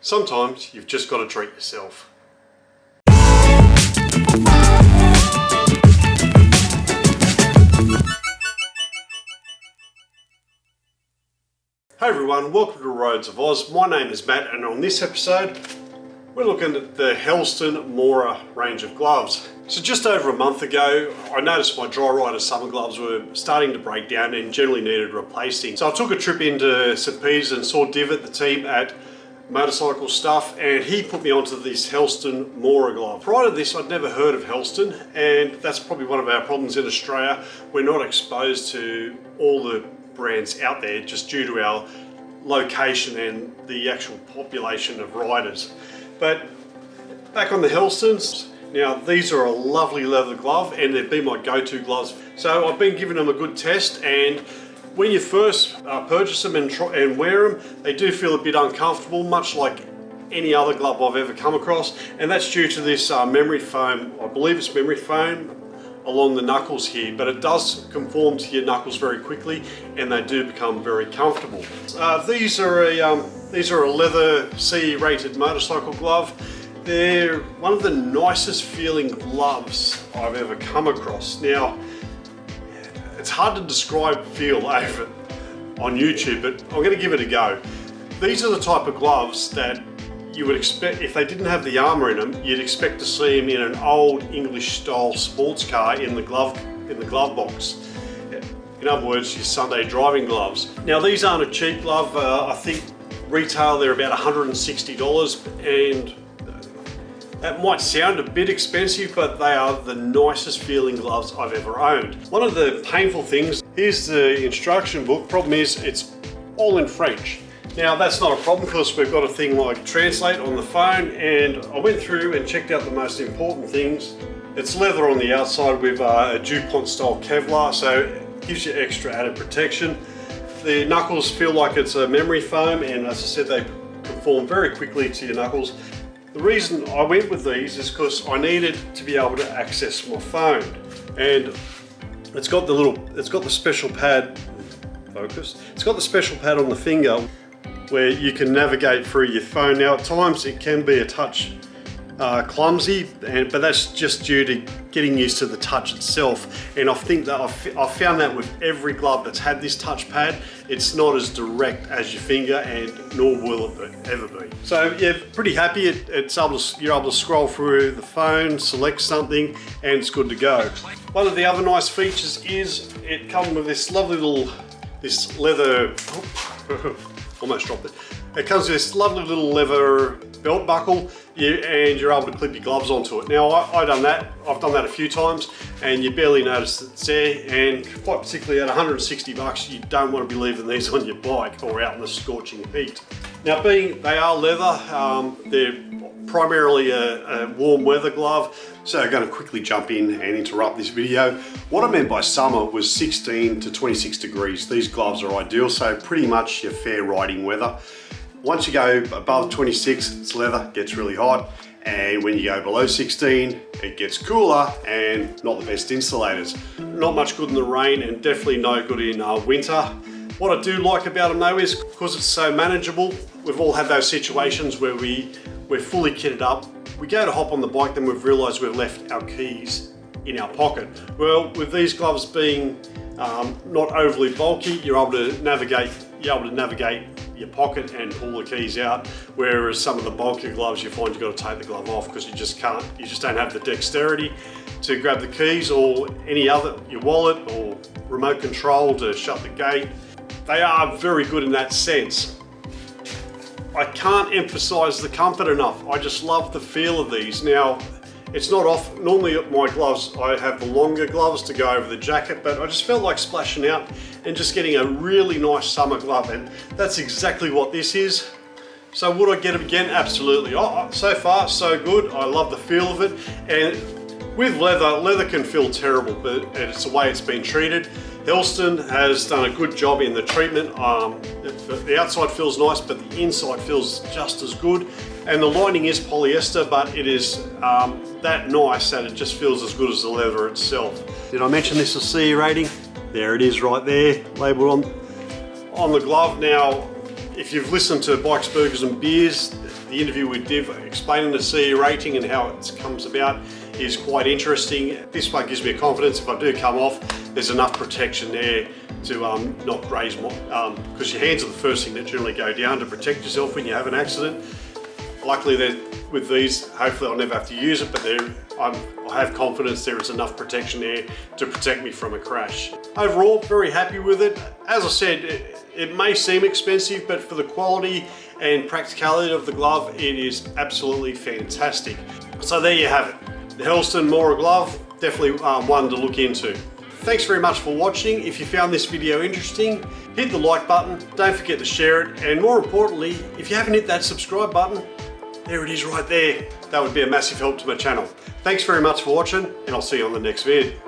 Sometimes you've just got to treat yourself. Hey everyone, welcome to Roads of Oz. My name is Matt, and on this episode we're looking at the Helston Mora range of gloves. So just over a month ago I noticed my dry rider summer gloves were starting to break down and generally needed replacing. So I took a trip into St. Peter's and saw Divot, the team at Motorcycle Stuff, and he put me onto this Helston Mora glove. Prior to this I'd never heard of Helston, and that's probably one of our problems in Australia. We're not exposed to all the brands out there just due to our location and the actual population of riders. But back on the Helstons, now these are a lovely leather glove and they've been my go-to gloves. So I've been giving them a good test, and when you first purchase them and wear them, they do feel a bit uncomfortable, much like any other glove I've ever come across, and that's due to this memory foam. I believe it's memory foam along the knuckles here, but it does conform to your knuckles very quickly and they do become very comfortable. These are a leather CE rated motorcycle glove. They're one of the nicest feeling gloves I've ever come across. Now, it's hard to describe feel over on YouTube, but I'm going to give it a go. These are the type of gloves that you would expect, if they didn't have the armour in them, you'd expect to see them in an old English style sports car in the glove box. In other words, your Sunday driving gloves. Now these aren't a cheap glove. I think retail they're about $160, and that might sound a bit expensive, but they are the nicest feeling gloves I've ever owned. One of the painful things, here's the instruction book. Problem is it's all in French. Now that's not a problem because we've got a thing like Translate on the phone, and I went through and checked out the most important things. It's leather on the outside with a DuPont style Kevlar, so it gives you extra added protection. The knuckles feel like it's a memory foam, and as I said, they conform very quickly to your knuckles. The reason I went with these is because I needed to be able to access my phone, and it's got the special pad. Focus. It's got the special pad on the finger where you can navigate through your phone. Now at times it can be a touch clumsy, but that's just due to getting used to the touch itself, and I think that I've found that with every glove that's had this touch pad, it's not as direct as your finger, and nor will it ever be. So yeah, pretty happy. You're able to scroll through the phone, select something, and it's good to go. One of the other nice features is it comes with this lovely little, this leather, almost dropped it. It comes with this lovely little leather belt buckle, and you're able to clip your gloves onto it. Now I've done that a few times, and you barely notice it's there, and quite particularly at $160, you don't want to be leaving these on your bike or out in the scorching heat. Now they are leather, they're primarily a warm weather glove, so I'm going to quickly jump in and interrupt this video. What I meant by summer was 16 to 26 degrees. These gloves are ideal, so pretty much your fair riding weather. Once you go above 26, it's leather, gets really hot, and when you go below 16, it gets cooler and not the best insulators. Not much good in the rain, and definitely no good in winter. What I do like about them though is because it's so manageable. We've all had those situations where we're fully kitted up. We go to hop on the bike, then we've realised we've left our keys in our pocket. Well, with these gloves being not overly bulky, you're able to navigate your pocket and pull the keys out, whereas some of the bulkier gloves you find you've got to take the glove off because you just don't have the dexterity to grab the keys or any other, your wallet or remote control to shut the gate. They are very good in that sense. I can't emphasize the comfort enough. I just love the feel of these. Now, it's not off. Normally my gloves, I have the longer gloves to go over the jacket, but I just felt like splashing out and just getting a really nice summer glove, and that's exactly what this is. So would I get them again? Absolutely. So far, so good. I love the feel of it, and with leather can feel terrible, but it's the way it's been treated. Helston has done a good job in the treatment. The outside feels nice, but the inside feels just as good. And the lining is polyester, but it is that nice that it just feels as good as the leather itself. Did I mention this is CE rating? There it is right there, labelled on the glove. Now, If you've listened to Bikes, Burgers and Beers, the interview with Div explaining the CE rating and how it comes about is quite interesting. This one gives me a confidence if I do come off, there's enough protection there to not graze more, because your hands are the first thing that generally go down to protect yourself when you have an accident. Luckily with these, hopefully I'll never have to use it, but I have confidence there is enough protection there to protect me from a crash. Overall, very happy with it. As I said, it may seem expensive, but for the quality and practicality of the glove, it is absolutely fantastic. So there you have it. The Helston Mora Glove, definitely one to look into. Thanks very much for watching. If you found this video interesting, hit the like button, don't forget to share it, and more importantly, if you haven't hit that subscribe button, there it is right there. That would be a massive help to my channel. Thanks very much for watching, and I'll see you on the next vid.